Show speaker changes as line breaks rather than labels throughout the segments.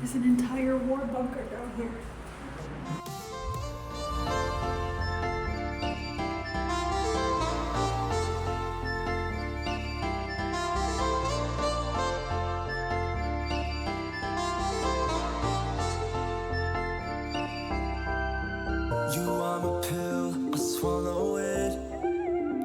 There's an entire war bunker down here.
You are a pill, I swallow it.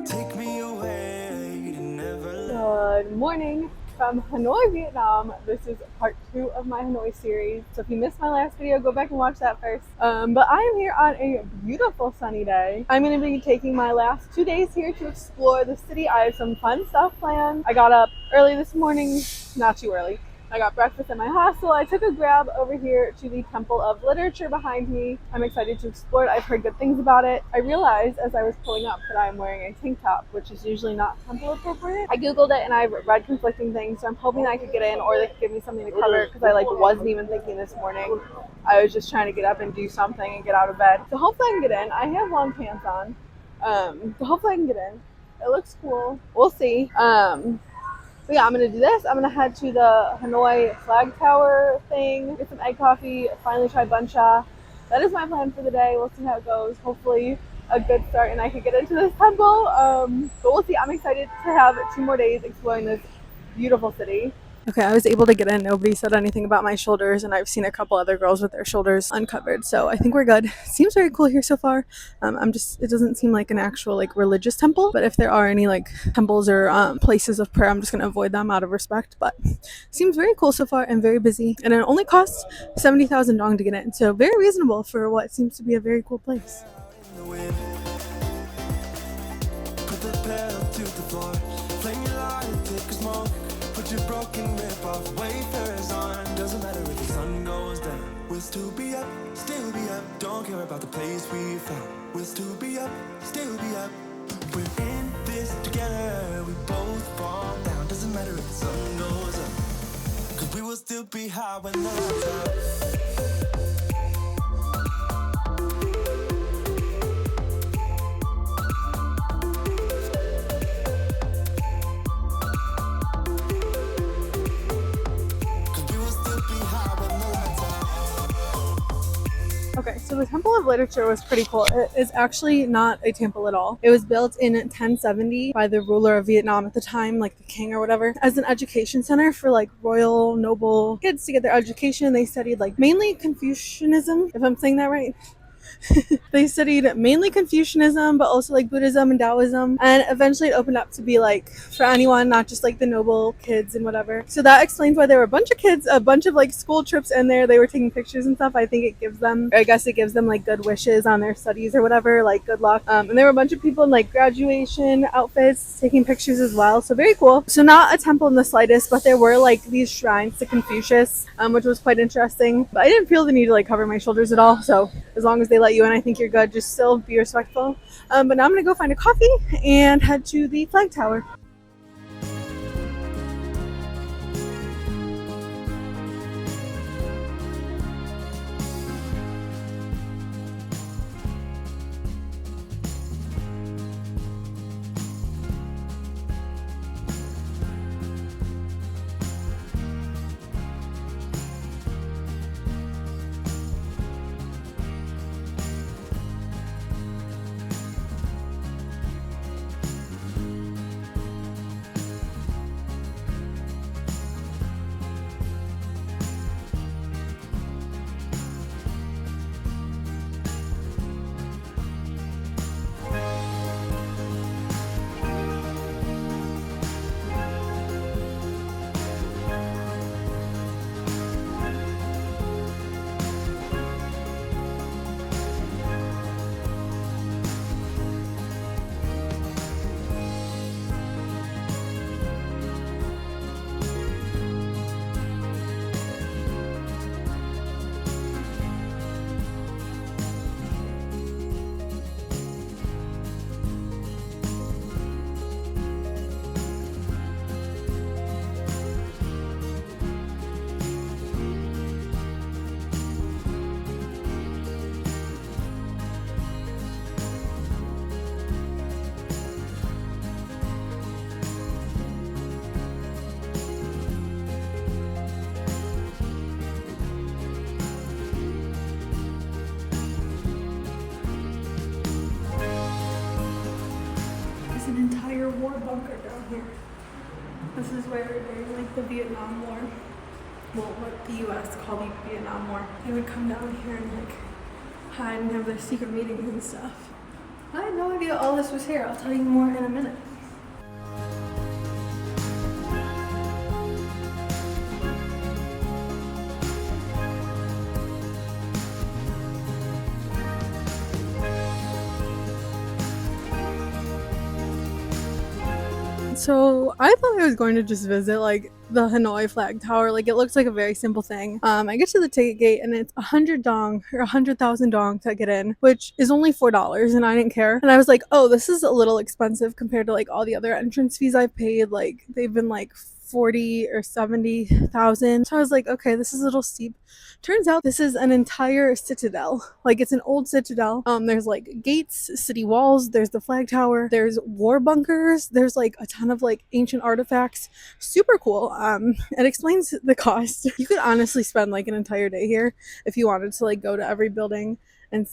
Take me away to never.
Good morning from Hanoi, Vietnam. This is part 2 of my Hanoi series. So if you missed my last video, go back and watch that first. But I am here on a beautiful sunny day. I'm going to be taking my last 2 days here to explore the city. I have some fun stuff planned. I got up early this morning, not too early. I got breakfast at my hostel. I took a grab over here to the Temple of Literature behind me. I'm excited to explore it. I've heard good things about it. I realized as I was pulling up that I'm wearing a tank top, which is usually not temple appropriate. I googled it and I've read conflicting things, so I'm hoping I could get in or they could give me something to cover because I wasn't even thinking this morning. I was just trying to get up and do something and get out of bed. So hopefully I can get in. I have long pants on. So hopefully I can get in. It looks cool. We'll see. But yeah, I'm going to do this. I'm going to head to the Hanoi Flag Tower thing, get some egg coffee, finally try bun cha. That is my plan for the day. We'll see how it goes. Hopefully a good start and I can get into this temple. But we'll see. I'm excited to have 2 more days exploring this beautiful city. Okay, I was able to get in. Nobody said anything about my shoulders, and I've seen a couple other girls with their shoulders uncovered, so I think we're good. Seems very cool here so far. It doesn't seem like an actual religious temple, but if there are any temples or places of prayer, I'm just gonna avoid them out of respect. But seems very cool so far and very busy, and it only costs 70,000 dong to get in, so very reasonable for what seems to be a very cool place.
In the wind. Put the pedal to the floor. Flame your light, take a smoke. Put your broken rip off. Wafers on. Doesn't matter if the sun goes down. We'll still be up, still be up. Don't care about the place we found. We'll still be up, still be up. We're in this together. We both fall down. Doesn't matter if the sun goes up. Cause we will still be high when the lights out.
Okay, so the Temple of Literature was pretty cool. It is actually not a temple at all. It was built in 1070 by the ruler of Vietnam at the time, like the king or whatever, as an education center for royal, noble kids to get their education. They studied mainly Confucianism, if I'm saying that right. They studied mainly Confucianism, but also Buddhism and Taoism, and eventually it opened up to be for anyone, not just the noble kids and whatever. So that explains why there were a bunch of kids, a bunch of school trips in there. They were taking pictures and stuff. I think it gives them, or I guess it gives them good wishes on their studies or whatever, good luck. And there were a bunch of people in graduation outfits taking pictures as well. So very cool. So not a temple in the slightest, but there were these shrines to Confucius, which was quite interesting. But I didn't feel the need to cover my shoulders at all. So as long as they let you in, I think you're good. Just still be respectful. But now I'm gonna go find a coffee and head to the flag tower. here. This is where during like the Vietnam War, well, what the U.S. called the Vietnam War, they would come down here and like hide and have their secret meetings and stuff. I had no idea all this was here. I'll tell you more in a minute. So I thought I was going to just visit like the Hanoi Flag Tower. Like it looks like a very simple thing. I get to the ticket gate and it's 100 dong or 100,000 dong to get in, which is only $4, and I didn't care. And I was like, oh, this is a little expensive compared to like all the other entrance fees I've paid. Like they've been like 40 or 70,000. So I was like, okay, this is a little steep. Turns out this is an entire citadel. Like it's an old citadel. There's like gates, city walls, there's the flag tower, there's war bunkers, there's like a ton of like ancient artifacts. Super cool. It explains the cost. You could honestly spend like an entire day here if you wanted to like go to every building and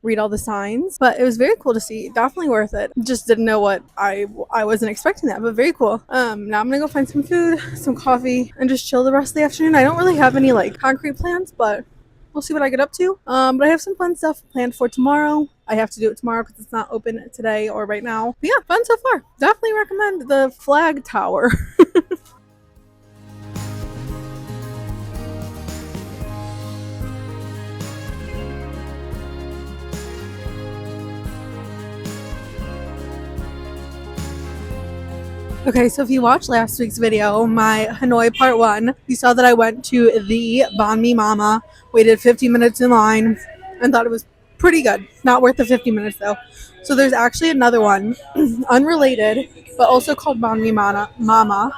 read all the signs, but it was very cool to see. Definitely worth it. Just didn't know what I wasn't expecting that, but very cool. Now I'm gonna go find some food, some coffee, and just chill the rest of the afternoon. I don't really have any like concrete plans, but we'll see what I get up to. But I have some fun stuff planned for tomorrow. I have to do it tomorrow because it's not open today or right now. But yeah, fun so far. Definitely recommend the Flag Tower. Okay, so if you watched last week's video, my Hanoi part 1, you saw that I went to the Banh Mi Mama, waited 15 minutes in line, and thought it was pretty good. Not worth the 50 minutes though. So there's actually another one, unrelated, but also called Banh Mi Mama,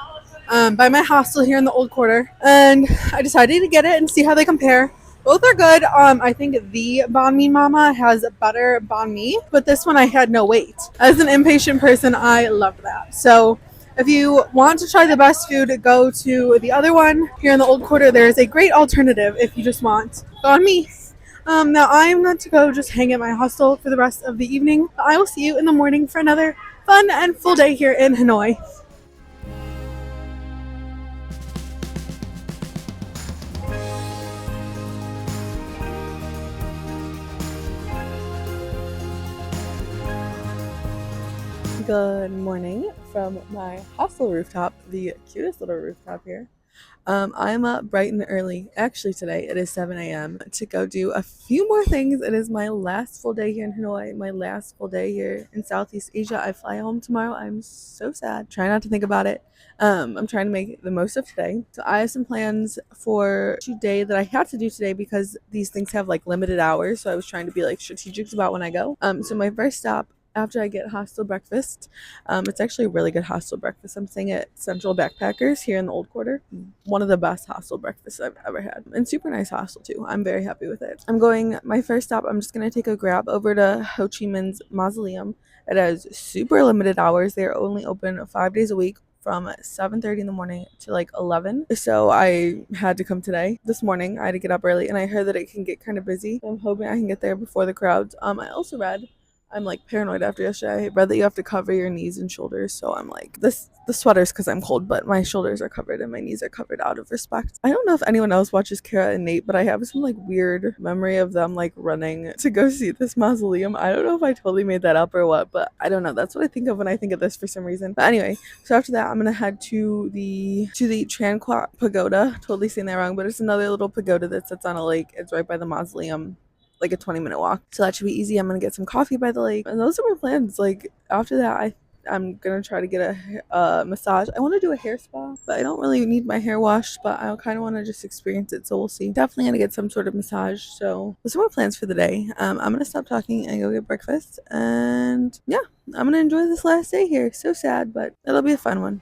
by my hostel here in the Old Quarter. And I decided to get it and see how they compare. Both are good. I think the Banh Mi Mama has better banh mi, but this one I had no wait. As an impatient person, I loved that. So if you want to try the best food, go to the other one here in the Old Quarter. There is a great alternative if you just want banh mi. Now I'm going to go just hang at my hostel for the rest of the evening. I will see you in the morning for another fun and full day here in Hanoi. Good morning from my hostel rooftop, the cutest little rooftop here. I'm up bright and early. Actually, today it is 7 a.m. to go do a few more things. It is my last full day here in Hanoi, my last full day here in Southeast Asia. I fly home tomorrow. I'm so sad. Try not to think about it. I'm trying to make the most of today. So I have some plans for today that I had to do today because these things have like limited hours. So I was trying to be like strategic about when I go. So my first stop after I get hostel breakfast, it's actually a really good hostel breakfast. I'm staying at Central Backpackers here in the Old Quarter. One of the best hostel breakfasts I've ever had, and super nice hostel too. I'm very happy with it. My first stop, I'm just gonna take a Grab over to Ho Chi Minh Mausoleum. It has super limited hours. They're only open 5 days a week from 7:30 in the morning to like 11. So I had to come this morning. I had to get up early, and I heard that it can get kind of busy. So I'm hoping I can get there before the crowds. I also read, I'm like paranoid after yesterday. I read that you have to cover your knees and shoulders. So I'm like, the sweater's because I'm cold, but my shoulders are covered and my knees are covered out of respect. I don't know if anyone else watches Kara and Nate, but I have some like weird memory of them like running to go see this mausoleum. I don't know if I totally made that up or what, but I don't know. That's what I think of when I think of this for some reason. But anyway, so after that, I'm gonna head to the Tran Quoc Pagoda. Totally saying that wrong, but it's another little pagoda that sits on a lake. It's right by the mausoleum, like a 20-minute walk. So that should be easy. I'm gonna get some coffee by the lake, and those are my plans. Like after that, I'm gonna try to get a massage. I want to do a hair spa, but I don't really need my hair washed, but I kind of want to just experience it, so we'll see. Definitely gonna get some sort of massage. So those are my plans for the day. I'm gonna stop talking and go get breakfast, and yeah, I'm gonna enjoy this last day here. So sad, but it'll be a fun one.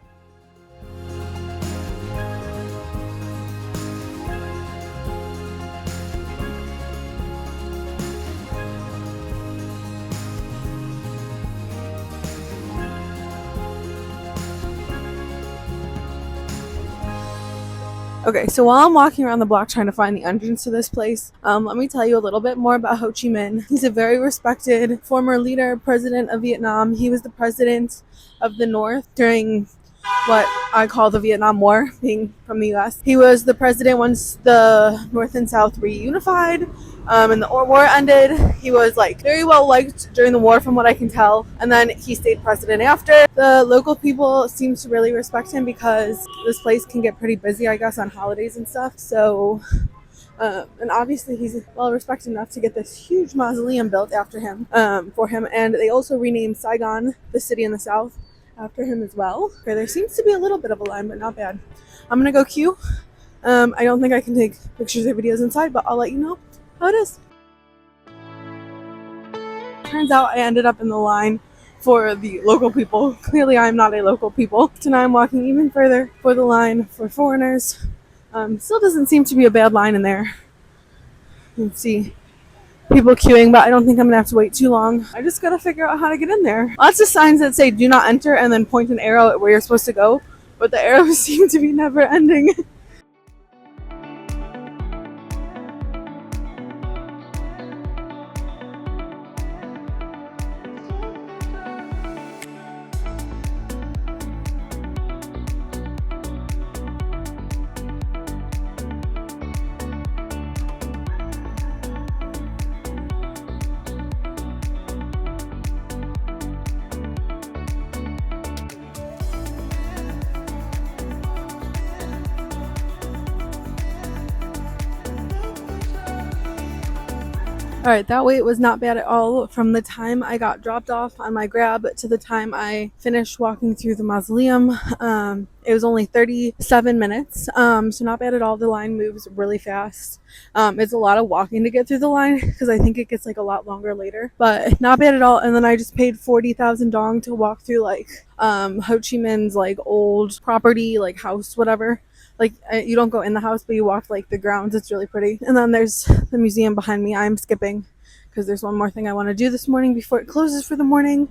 Okay, so while I'm walking around the block trying to find the entrance to this place, let me tell you a little bit more about Ho Chi Minh. He's a very respected former leader, president of Vietnam. He was the president of the North during what I call the Vietnam War, being from the US. He was the president once the North and South reunified, and the war ended. He was like very well liked during the war from what I can tell, and then he stayed president after. The local people seem to really respect him because this place can get pretty busy, I guess, on holidays and stuff. So and obviously he's well respected enough to get this huge mausoleum built after him, for him. And they also renamed Saigon, the city in the south, after him as well. Okay, there seems to be a little bit of a line, but not bad. I'm gonna go queue. I don't think I can take pictures or videos inside, but I'll let you know how it is. Turns out I ended up in the line for the local people. Clearly I'm not a local people. So now I'm walking even further for the line for foreigners. Still doesn't seem to be a bad line in there. You can see people queuing, but I don't think I'm gonna have to wait too long. I just gotta figure out how to get in there. Lots of signs that say do not enter and then point an arrow at where you're supposed to go, but the arrows seem to be never ending. Alright, that wait was not bad at all. From the time I got dropped off on my Grab to the time I finished walking through the mausoleum, it was only 37 minutes, so not bad at all. The line moves really fast. It's a lot of walking to get through the line because I think it gets like a lot longer later, but not bad at all. And then I just paid 40,000 dong to walk through like Ho Chi Minh's like old property, like house, whatever. Like you don't go in the house, but you walk like the grounds. It's really pretty. And then there's the museum behind me. I'm skipping because there's one more thing I want to do this morning before it closes for the morning,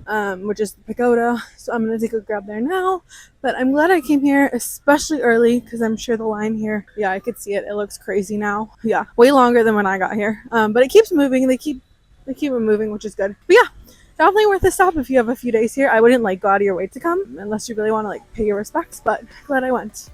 which is the pagoda. So I'm gonna take a grab there now. But I'm glad I came here, especially early, because I'm sure the line here, yeah, I could see it. It looks crazy now. Yeah, way longer than when I got here. But it keeps moving. They keep it moving, which is good. But yeah, definitely worth a stop if you have a few days here. I wouldn't like go out of your way to come unless you really want to like pay your respects. But glad I went.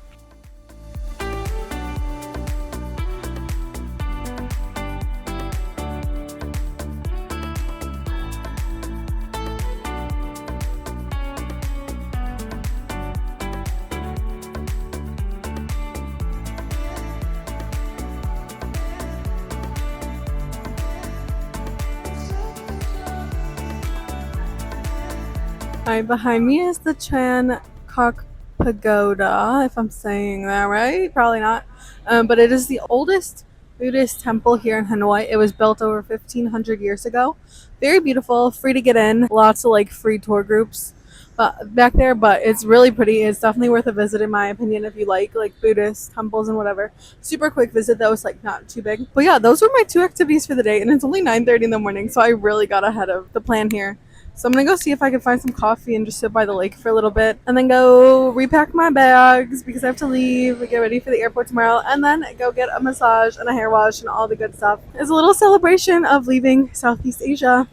Alright, behind me is the Tran Quoc Pagoda, if I'm saying that right. Probably not. But it is the oldest Buddhist temple here in Hanoi. It was built over 1,500 years ago. Very beautiful, free to get in. Lots of like free tour groups back there, but it's really pretty. It's definitely worth a visit in my opinion if you like Buddhist temples and whatever. Super quick visit though, it's like not too big. But yeah, those were my two activities for the day, and it's only 9:30 in the morning, so I really got ahead of the plan here. So I'm gonna go see if I can find some coffee and just sit by the lake for a little bit, and then go repack my bags because I have to leave, get ready for the airport tomorrow, and then go get a massage and a hair wash and all the good stuff. It's a little celebration of leaving Southeast Asia.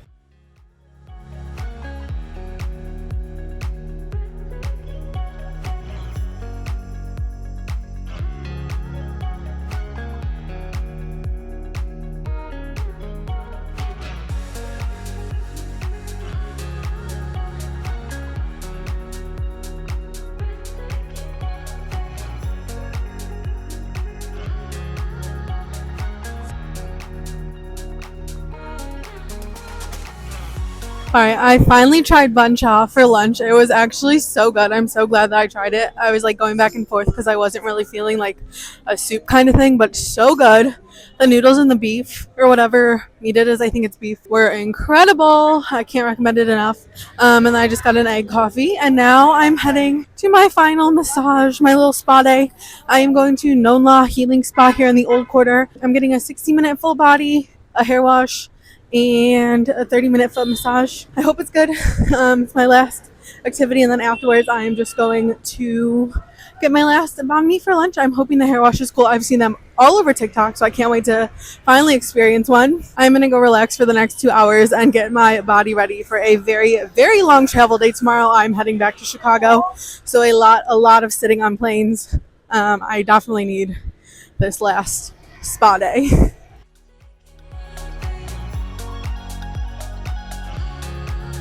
Alright, I finally tried bun cha for lunch. It was actually so good. I'm so glad that I tried it. I was like going back and forth because I wasn't really feeling like a soup kind of thing, but so good. The noodles and the beef, or whatever meat it is, I think it's beef, were incredible. I can't recommend it enough. And then I just got an egg coffee, and now I'm heading to my final massage, my little spa day. I am going to Non La Healing Spa here in the Old Quarter. I'm getting a 60-minute full body, a hair wash, and a 30-minute foot massage. I hope it's good. It's my last activity, and then afterwards I am just going to get my last banh mi for lunch. I'm hoping the hair wash is cool. I've seen them all over TikTok, so I can't wait to finally experience one. I'm gonna go relax for the next 2 hours and get my body ready for a very, very long travel day tomorrow. I'm heading back to Chicago, so a lot of sitting on planes. I definitely need this last spa day.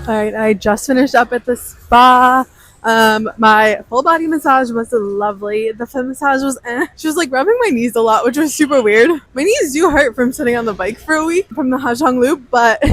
All right, I just finished up at the spa. My full body massage was lovely. The foot massage was She was like rubbing my knees a lot, which was super weird. My knees do hurt from sitting on the bike for a week from the Hajong Loop, but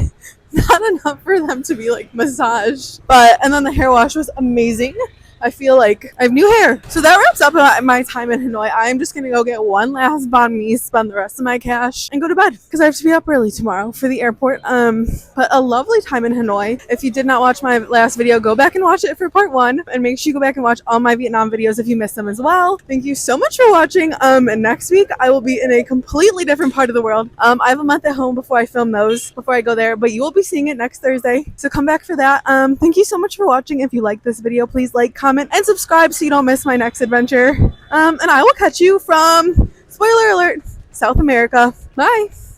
not enough for them to be like massaged. And then the hair wash was amazing. I feel like I have new hair. So that wraps up my time in Hanoi. I'm just gonna go get one last banh mi, spend the rest of my cash, and go to bed because I have to be up early tomorrow for the airport. But a lovely time in Hanoi. If you did not watch my last video, go back and watch it for part 1, and make sure you go back and watch all my Vietnam videos if you missed them as well. Thank you so much for watching. And next week I will be in a completely different part of the world. I have a month at home before I film those, before I go there, but you will be seeing it next Thursday. So come back for that. Thank you so much for watching. If you like this video, please like, comment, and subscribe so you don't miss my next adventure. And I will catch you from, spoiler alert, South America. Bye.